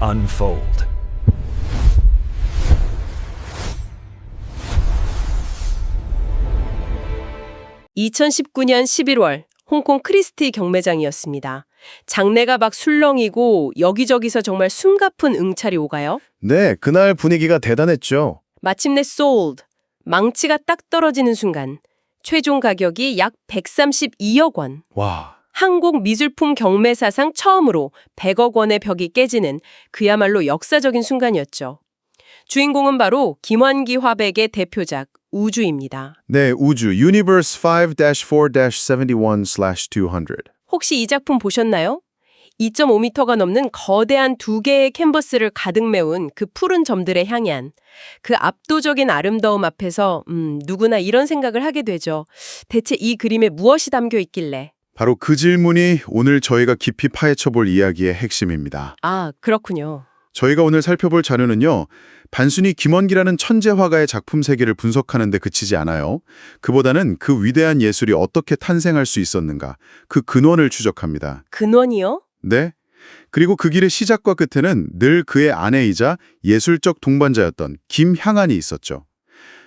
unfold. (2019년 11월) 홍콩 크리스티 경매장이었습니다. 장내가 막 술렁이고 여기저기서 정말 숨가쁜 응찰이 오가요. 네, 그날 분위기가 대단했죠. 마침내 sold, 망치가 딱 떨어지는 순간 최종 가격이 약 132억 원. 와, 한국 미술품 경매사상 처음으로 100억 원의 벽이 깨지는 그야말로 역사적인 순간이었죠. 주인공은 바로 김환기 화백의 대표작 우주입니다. 네, 우주 Universe 5-4-71/200. 혹시 이 작품 보셨나요? 2.5m가 넘는 거대한 두 개의 캔버스를 가득 메운 그 푸른 점들의 향연. 그 압도적인 아름다움 앞에서 누구나 이런 생각을 하게 되죠. 대체 이 그림에 무엇이 담겨 있길래? 바로 그 질문이 오늘 저희가 깊이 파헤쳐 볼 이야기의 핵심입니다. 아, 그렇군요. 저희가 오늘 살펴볼 자료는요, 단순히 김원기라는 천재 화가의 작품 세계를 분석하는 데 그치지 않아요. 그보다는 그 위대한 예술이 어떻게 탄생할 수 있었는가, 그 근원을 추적합니다. 근원이요? 네. 그리고 그 길의 시작과 끝에는 늘 그의 아내이자 예술적 동반자였던 김향안이 있었죠.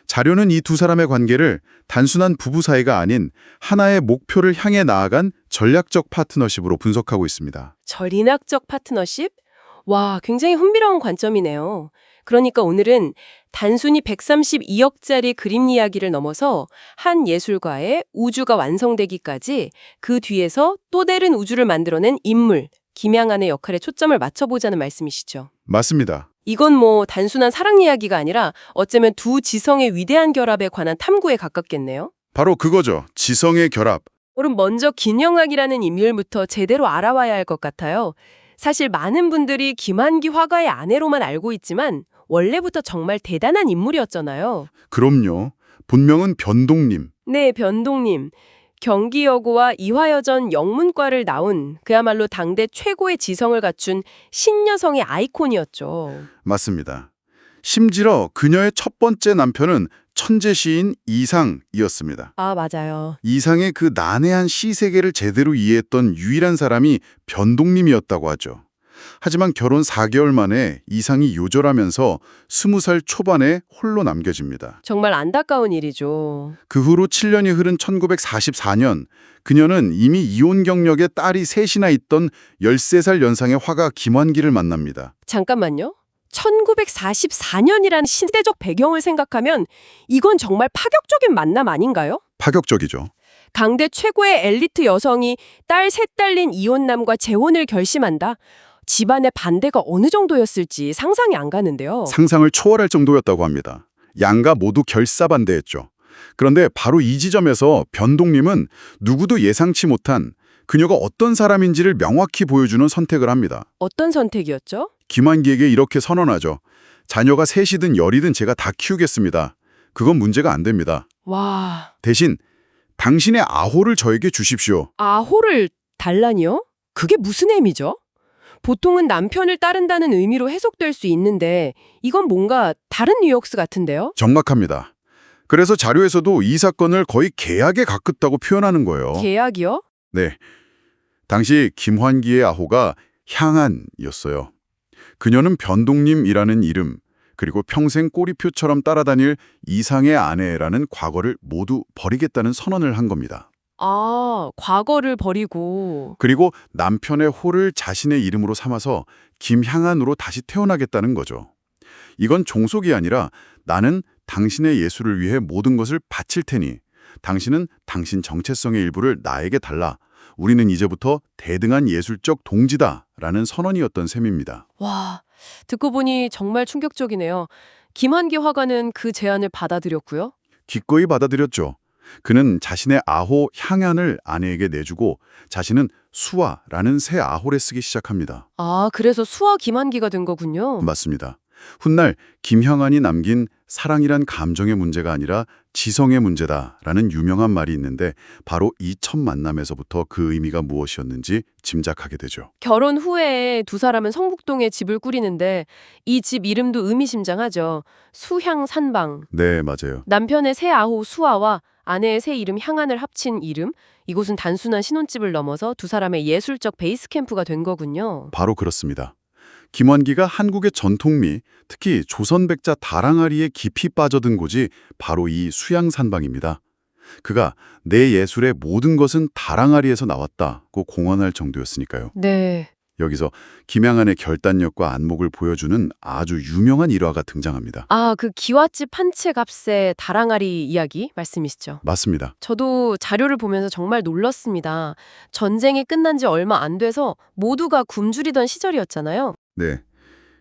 자료는 이 두 사람의 관계를 단순한 부부 사이가 아닌 하나의 목표를 향해 나아간 전략적 파트너십으로 분석하고 있습니다. 절인학적 파트너십? 와, 굉장히 흥미로운 관점이네요. 그러니까 오늘은 단순히 132억짜리 그림 이야기를 넘어서 한 예술가의 우주가 완성되기까지 그 뒤에서 또 다른 우주를 만들어낸 인물, 김향안의 역할에 초점을 맞춰보자는 말씀이시죠. 맞습니다. 이건 뭐 단순한 사랑 이야기가 아니라 어쩌면 두 지성의 위대한 결합에 관한 탐구에 가깝겠네요. 바로 그거죠. 지성의 결합. 그럼 먼저 김영학이라는 인물부터 제대로 알아와야 할 것 같아요. 사실 많은 분들이 김환기 화가의 아내로만 알고 있지만 원래부터 정말 대단한 인물이었잖아요. 그럼요. 본명은 변동님. 네, 변동님. 경기여고와 이화여전 영문과를 나온 그야말로 당대 최고의 지성을 갖춘 신여성의 아이콘이었죠. 맞습니다. 심지어 그녀의 첫 번째 남편은 천재 시인 이상이었습니다. 아, 맞아요. 이상의 그 난해한 시 세계를 제대로 이해했던 유일한 사람이 변동님이었다고 하죠. 하지만 결혼 4개월 만에 이상이 요절하면서 20살 초반에 홀로 남겨집니다. 정말 안타까운 일이죠. 그 후로 7년이 흐른 1944년, 그녀는 이미 이혼 경력에 딸이 셋이나 있던 13살 연상의 화가 김환기를 만납니다. 잠깐만요. 1944년이라는 시대적 배경을 생각하면 이건 정말 파격적인 만남 아닌가요? 파격적이죠. 당대 최고의 엘리트 여성이 딸 셋 딸린 이혼남과 재혼을 결심한다. 집안의 반대가 어느 정도였을지 상상이 안 가는데요. 상상을 초월할 정도였다고 합니다. 양가 모두 결사반대했죠. 그런데 바로 이 지점에서 변동님은 누구도 예상치 못한 그녀가 어떤 사람인지를 명확히 보여주는 선택을 합니다. 어떤 선택이었죠? 김환기에게 이렇게 선언하죠. 자녀가 셋이든 열이든 제가 다 키우겠습니다. 그건 문제가 안 됩니다. 와, 대신 당신의 아호를 저에게 주십시오. 아호를 달라니요? 그게 무슨 의미죠? 보통은 남편을 따른다는 의미로 해석될 수 있는데 이건 뭔가 다른 뉘앙스 같은데요? 정확합니다. 그래서 자료에서도 이 사건을 거의 계약에 가깝다고 표현하는 거예요. 계약이요? 네. 당시 김환기의 아호가 향안이었어요. 그녀는 변동님이라는 이름, 그리고 평생 꼬리표처럼 따라다닐 이상의 아내라는 과거를 모두 버리겠다는 선언을 한 겁니다. 아, 과거를 버리고. 그리고 남편의 호를 자신의 이름으로 삼아서 김향안으로 다시 태어나겠다는 거죠. 이건 종속이 아니라 나는 당신의 예술을 위해 모든 것을 바칠 테니 당신은 당신 정체성의 일부를 나에게 달라. 우리는 이제부터 대등한 예술적 동지다라는 선언이었던 셈입니다. 와, 듣고 보니 정말 충격적이네요. 김환기 화가는 그 제안을 받아들였고요. 기꺼이 받아들였죠. 그는 자신의 아호 향안을 아내에게 내주고 자신은 수아라는 새 아호를 쓰기 시작합니다. 아, 그래서 수아 김환기가 된 거군요. 맞습니다. 훗날 김향안이 남긴 사랑이란 감정의 문제가 아니라 지성의 문제다라는 유명한 말이 있는데 바로 이 첫 만남에서부터 그 의미가 무엇이었는지 짐작하게 되죠. 결혼 후에 두 사람은 성북동에 집을 꾸리는데 이 집 이름도 의미심장하죠. 수향산방. 네, 맞아요. 남편의 새 아호 수아와 아내의 새 이름 향안을 합친 이름. 이곳은 단순한 신혼집을 넘어서 두 사람의 예술적 베이스 캠프가 된 거군요. 바로 그렇습니다. 김환기가 한국의 전통미, 특히 조선백자 다랑아리에 깊이 빠져든 곳이 바로 이 수양산방입니다. 그가 내 예술의 모든 것은 다랑아리에서 나왔다고 공언할 정도였으니까요. 네. 여기서 김양한의 결단력과 안목을 보여주는 아주 유명한 일화가 등장합니다. 아, 그 기와집 한 채 값의 다랑아리 이야기 말씀이시죠? 맞습니다. 저도 자료를 보면서 정말 놀랐습니다. 전쟁이 끝난 지 얼마 안 돼서 모두가 굶주리던 시절이었잖아요. 네.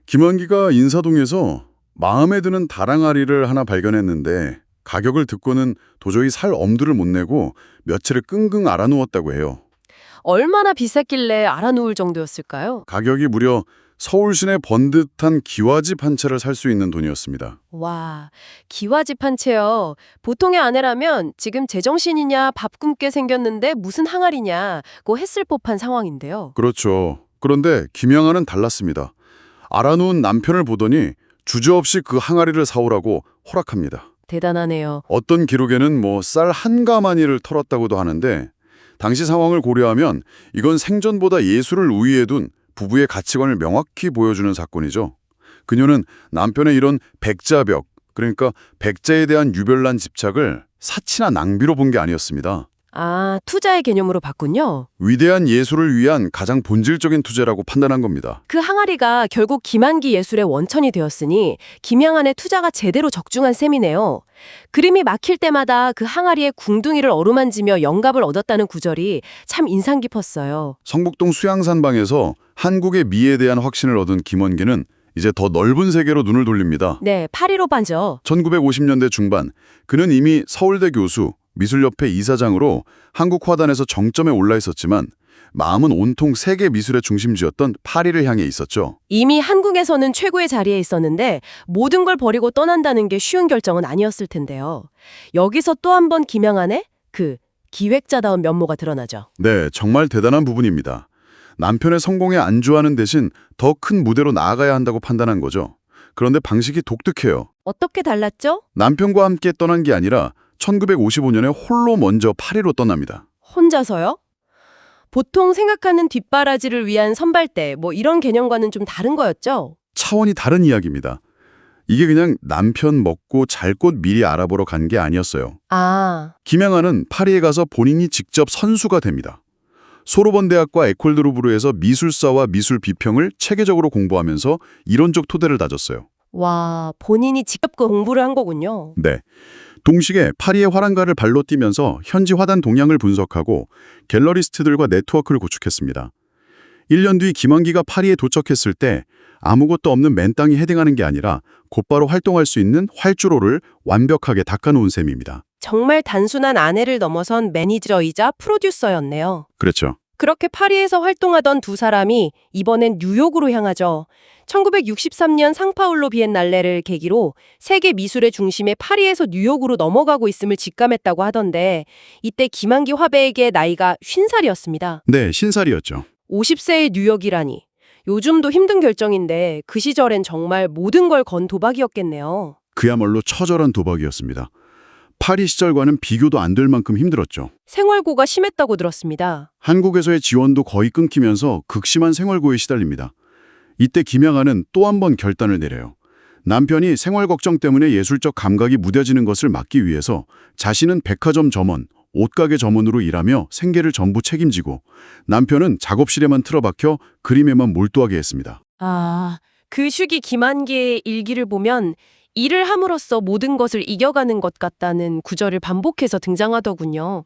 김환기가 인사동에서 마음에 드는 다랑아리를 하나 발견했는데 가격을 듣고는 도저히 살 엄두를 못 내고 며칠을 끙끙 앓아누웠다고 해요. 얼마나 비쌌길래 알아놓을 정도였을까요? 가격이 무려 서울 시내 번듯한 기와집 한 채를 살 수 있는 돈이었습니다. 와, 기와집 한 채요. 보통의 아내라면 지금 제정신이냐 밥 굶게 생겼는데 무슨 항아리냐고 했을 법한 상황인데요. 그렇죠. 그런데 김양한은 달랐습니다. 알아누운 남편을 보더니 주저없이 그 항아리를 사오라고 허락합니다. 대단하네요. 어떤 기록에는 쌀 한 가마니를 털었다고도 하는데 당시 상황을 고려하면 이건 생전보다 예술을 우위에 둔 부부의 가치관을 명확히 보여주는 사건이죠. 그녀는 남편의 이런 백자벽, 그러니까 백자에 대한 유별난 집착을 사치나 낭비로 본 게 아니었습니다. 아, 투자의 개념으로 봤군요. 위대한 예술을 위한 가장 본질적인 투자라고 판단한 겁니다. 그 항아리가 결국 김한기 예술의 원천이 되었으니 김양한의 투자가 제대로 적중한 셈이네요. 그림이 막힐 때마다 그 항아리의 궁둥이를 어루만지며 영감을 얻었다는 구절이 참 인상 깊었어요. 성북동 수양산방에서 한국의 미에 대한 확신을 얻은 김원기는 이제 더 넓은 세계로 눈을 돌립니다. 네, 파리로 반죠. 1950년대 중반, 그는 이미 서울대 교수, 미술협회 이사장으로 한국 화단에서 정점에 올라 있었지만 마음은 온통 세계 미술의 중심지였던 파리를 향해 있었죠. 이미 한국에서는 최고의 자리에 있었는데 모든 걸 버리고 떠난다는 게 쉬운 결정은 아니었을 텐데요. 여기서 또 한 번 김양한의 그 기획자다운 면모가 드러나죠. 네, 정말 대단한 부분입니다. 남편의 성공에 안주하는 대신 더 큰 무대로 나아가야 한다고 판단한 거죠. 그런데 방식이 독특해요. 어떻게 달랐죠? 남편과 함께 떠난 게 아니라 1955년에 홀로 먼저 파리로 떠납니다. 혼자서요? 보통 생각하는 뒷바라지를 위한 선발대 이런 개념과는 좀 다른 거였죠? 차원이 다른 이야기입니다. 이게 그냥 남편 먹고 잘 곳 미리 알아보러 간 게 아니었어요. 아, 김양한은 파리에 가서 본인이 직접 선수가 됩니다. 소르본 대학과 에콜 드루브르에서 미술사와 미술 비평을 체계적으로 공부하면서 이론적 토대를 다졌어요. 와, 본인이 직접 그 공부를 한 거군요. 네. 동시에 파리의 화랑가를 발로 뛰면서 현지 화단 동향을 분석하고 갤러리스트들과 네트워크를 구축했습니다. 1년 뒤 김환기가 파리에 도착했을 때 아무것도 없는 맨 땅이 헤딩하는 게 아니라 곧바로 활동할 수 있는 활주로를 완벽하게 닦아놓은 셈입니다. 정말 단순한 아내를 넘어선 매니저이자 프로듀서였네요. 그렇죠. 그렇게 파리에서 활동하던 두 사람이 이번엔 뉴욕으로 향하죠. 1963년 상파울로 비엔날레를 계기로 세계 미술의 중심에 파리에서 뉴욕으로 넘어가고 있음을 직감했다고 하던데 이때 김한기 화배에게 나이가 50살이었습니다. 네, 신살이었죠. 50세의 뉴욕이라니. 요즘도 힘든 결정인데 그 시절엔 정말 모든 걸 건 도박이었겠네요. 그야말로 처절한 도박이었습니다. 파리 시절과는 비교도 안 될 만큼 힘들었죠. 생활고가 심했다고 들었습니다. 한국에서의 지원도 거의 끊기면서 극심한 생활고에 시달립니다. 이때 김양한은 또 한 번 결단을 내려요. 남편이 생활 걱정 때문에 예술적 감각이 무뎌지는 것을 막기 위해서 자신은 백화점 점원, 옷가게 점원으로 일하며 생계를 전부 책임지고 남편은 작업실에만 틀어박혀 그림에만 몰두하게 했습니다. 아, 그 시기 김한기의 일기를 보면 일을 함으로써 모든 것을 이겨가는 것 같다는 구절을 반복해서 등장하더군요.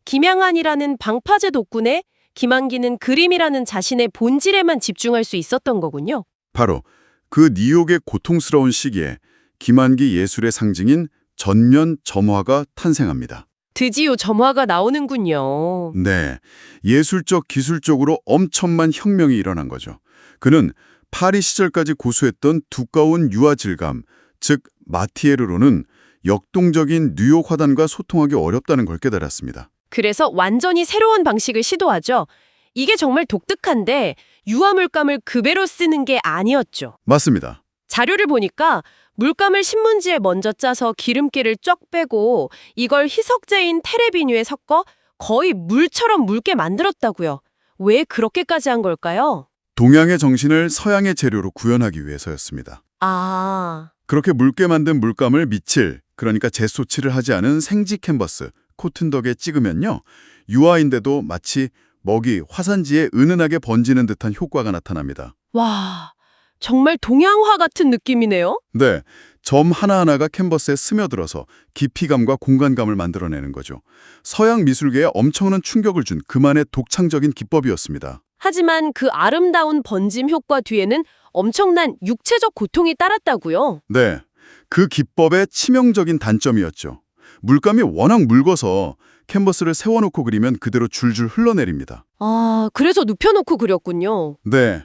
김양한이라는 방파제 덕분에 김한기는 그림이라는 자신의 본질에만 집중할 수 있었던 거군요. 바로 그 뉴욕의 고통스러운 시기에 김한기 예술의 상징인 전면 점화가 탄생합니다. 드디어 점화가 나오는군요. 네, 예술적 기술적으로 엄청난 혁명이 일어난 거죠. 그는 파리 시절까지 고수했던 두꺼운 유화 질감, 즉 마티에르로는 역동적인 뉴욕 화단과 소통하기 어렵다는 걸 깨달았습니다. 그래서 완전히 새로운 방식을 시도하죠. 이게 정말 독특한데 유화 물감을 그대로 쓰는 게 아니었죠. 맞습니다. 자료를 보니까 물감을 신문지에 먼저 짜서 기름기를 쫙 빼고 이걸 희석제인 테레비뉴에 섞어 거의 물처럼 묽게 만들었다고요. 왜 그렇게까지 한 걸까요? 동양의 정신을 서양의 재료로 구현하기 위해서였습니다. 아, 그렇게 묽게 만든 물감을 밑칠, 그러니까 젯소칠을 하지 않은 생지 캔버스, 코튼 덕에 찍으면요. 유화인데도 마치 먹이 화산지에 은은하게 번지는 듯한 효과가 나타납니다. 와, 정말 동양화 같은 느낌이네요. 네, 점 하나하나가 캔버스에 스며들어서 깊이감과 공간감을 만들어내는 거죠. 서양 미술계에 엄청난 충격을 준 그만의 독창적인 기법이었습니다. 하지만 그 아름다운 번짐 효과 뒤에는 엄청난 육체적 고통이 따랐다고요? 네, 그 기법의 치명적인 단점이었죠. 물감이 워낙 묽어서 캔버스를 세워놓고 그리면 그대로 줄줄 흘러내립니다. 아, 그래서 눕혀놓고 그렸군요. 네,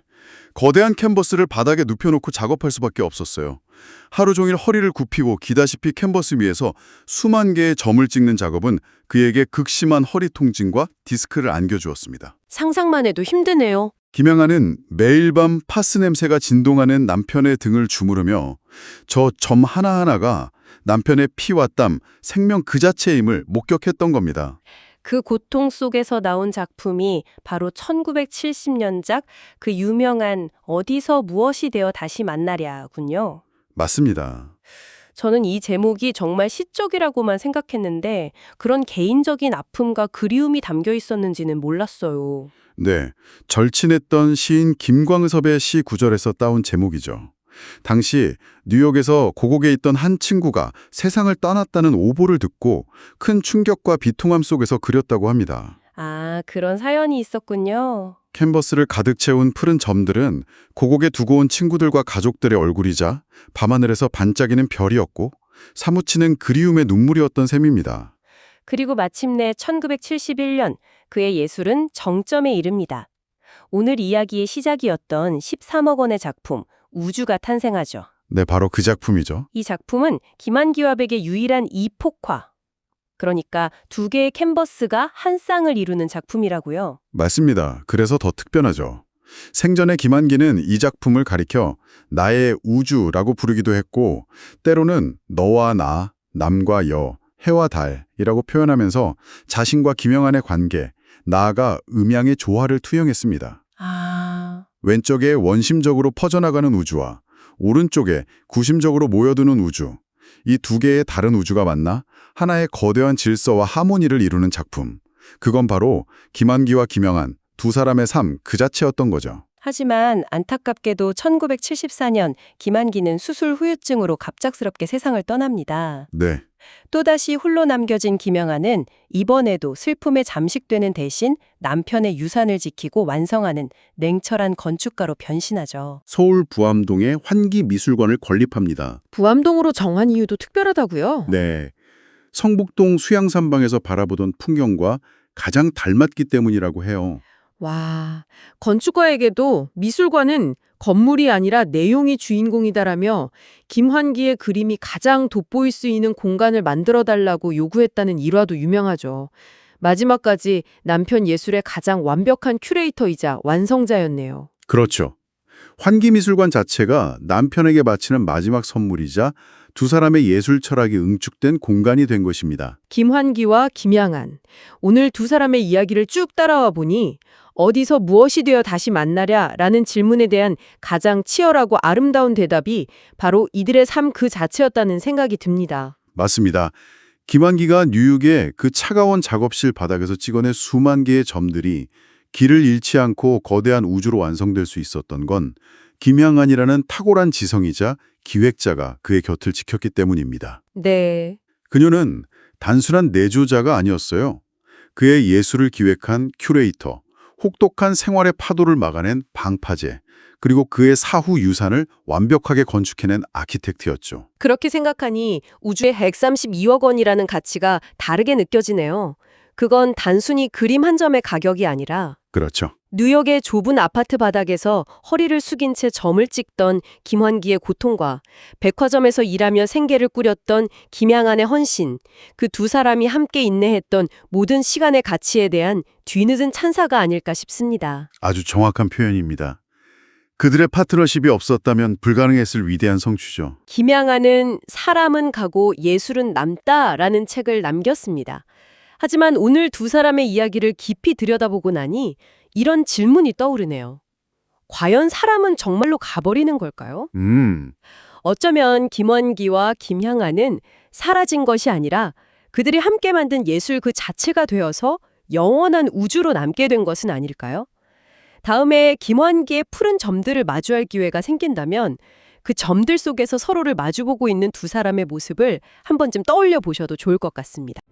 거대한 캔버스를 바닥에 눕혀놓고 작업할 수밖에 없었어요. 하루 종일 허리를 굽히고 기다시피 캔버스 위에서 수만 개의 점을 찍는 작업은 그에게 극심한 허리 통증과 디스크를 안겨주었습니다. 상상만 해도 힘드네요. 김양아는 매일 밤 파스 냄새가 진동하는 남편의 등을 주무르며 저 점 하나하나가 남편의 피와 땀, 생명 그 자체임을 목격했던 겁니다. 그 고통 속에서 나온 작품이 바로 1970년작 그 유명한 어디서 무엇이 되어 다시 만나랴군요. 맞습니다. 저는 이 제목이 정말 시적이라고만 생각했는데 그런 개인적인 아픔과 그리움이 담겨 있었는지는 몰랐어요. 네, 절친했던 시인 김광섭의 시 구절에서 따온 제목이죠. 당시 뉴욕에서 고국에 있던 한 친구가 세상을 떠났다는 오보를 듣고 큰 충격과 비통함 속에서 그렸다고 합니다. 아, 그런 사연이 있었군요. 캔버스를 가득 채운 푸른 점들은 고국에 두고 온 친구들과 가족들의 얼굴이자 밤하늘에서 반짝이는 별이었고 사무치는 그리움의 눈물이었던 셈입니다. 그리고 마침내 1971년 그의 예술은 정점에 이릅니다. 오늘 이야기의 시작이었던 13억 원의 작품 우주가 탄생하죠. 네, 바로 그 작품이죠. 이 작품은 김한기와 백의 유일한 이폭화, 그러니까 두 개의 캔버스가 한 쌍을 이루는 작품이라고요. 맞습니다. 그래서 더 특별하죠. 생전에 김한기는 이 작품을 가리켜 나의 우주라고 부르기도 했고 때로는 너와 나, 남과 여, 해와 달이라고 표현하면서 자신과 김영한의 관계, 나아가 음양의 조화를 투영했습니다. 아, 왼쪽에 원심적으로 퍼져나가는 우주와 오른쪽에 구심적으로 모여드는 우주, 이 두 개의 다른 우주가 만나 하나의 거대한 질서와 하모니를 이루는 작품. 그건 바로 김한기와 김영한 두 사람의 삶 그 자체였던 거죠. 하지만 안타깝게도 1974년 김한기는 수술 후유증으로 갑작스럽게 세상을 떠납니다. 네, 또다시 홀로 남겨진 김영하는 이번에도 슬픔에 잠식되는 대신 남편의 유산을 지키고 완성하는 냉철한 건축가로 변신하죠. 서울 부암동에 환기미술관을 건립합니다. 부암동으로 정한 이유도 특별하다고요? 네, 성북동 수양산방에서 바라보던 풍경과 가장 닮았기 때문이라고 해요. 와, 건축가에게도 미술관은 건물이 아니라 내용이 주인공이다라며 김환기의 그림이 가장 돋보일 수 있는 공간을 만들어달라고 요구했다는 일화도 유명하죠. 마지막까지 남편 예술의 가장 완벽한 큐레이터이자 완성자였네요. 그렇죠. 환기미술관 자체가 남편에게 바치는 마지막 선물이자 두 사람의 예술 철학이 응축된 공간이 된 것입니다. 김환기와 김양한. 오늘 두 사람의 이야기를 쭉 따라와 보니 어디서 무엇이 되어 다시 만나랴? 라는 질문에 대한 가장 치열하고 아름다운 대답이 바로 이들의 삶 그 자체였다는 생각이 듭니다. 맞습니다. 김한기가 뉴욕의 그 차가운 작업실 바닥에서 찍어낸 수만 개의 점들이 길을 잃지 않고 거대한 우주로 완성될 수 있었던 건 김양한이라는 탁월한 지성이자 기획자가 그의 곁을 지켰기 때문입니다. 네. 그녀는 단순한 내조자가 아니었어요. 그의 예술을 기획한 큐레이터, 혹독한 생활의 파도를 막아낸 방파제, 그리고 그의 사후 유산을 완벽하게 건축해낸 아키텍트였죠. 그렇게 생각하니 우주의 132억 원이라는 가치가 다르게 느껴지네요. 그건 단순히 그림 한 점의 가격이 아니라 그렇죠. 뉴욕의 좁은 아파트 바닥에서 허리를 숙인 채 점을 찍던 김환기의 고통과 백화점에서 일하며 생계를 꾸렸던 김양한의 헌신, 그 두 사람이 함께 인내했던 모든 시간의 가치에 대한 뒤늦은 찬사가 아닐까 싶습니다. 아주 정확한 표현입니다. 그들의 파트너십이 없었다면 불가능했을 위대한 성취죠. 김양한은 사람은 가고 예술은 남다라는 책을 남겼습니다. 하지만 오늘 두 사람의 이야기를 깊이 들여다보고 나니 이런 질문이 떠오르네요. 과연 사람은 정말로 가버리는 걸까요? 어쩌면 김원기와 김향아는 사라진 것이 아니라 그들이 함께 만든 예술 그 자체가 되어서 영원한 우주로 남게 된 것은 아닐까요? 다음에 김원기의 푸른 점들을 마주할 기회가 생긴다면 그 점들 속에서 서로를 마주보고 있는 두 사람의 모습을 한 번쯤 떠올려 보셔도 좋을 것 같습니다.